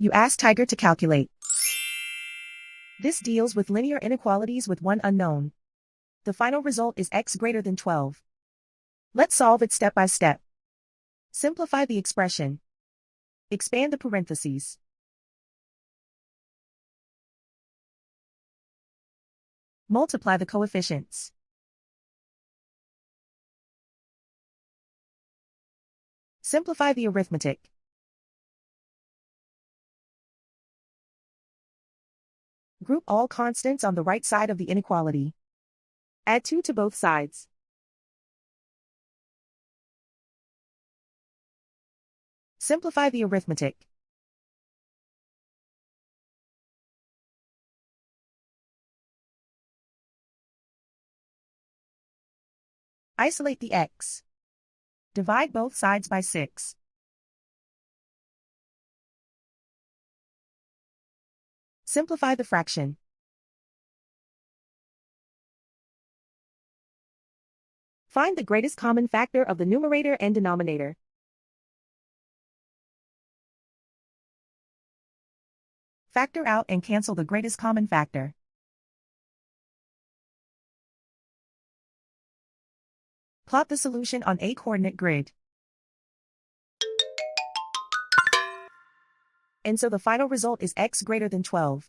You ask Tiger to calculate. This deals with linear inequalities with one unknown. The final result is x greater than 12. Let's solve it step by step. Simplify the expression. Expand the parentheses. Multiply the coefficients. Simplify the arithmetic. Group all constants on the right side of the inequality. Add 2 to both sides. Simplify the arithmetic. Isolate the x. Divide both sides by 6. Simplify the fraction. Find the greatest common factor of the numerator and denominator. Factor out and cancel the greatest common factor. Plot the solution on a coordinate grid. And so the final result is x greater than 12.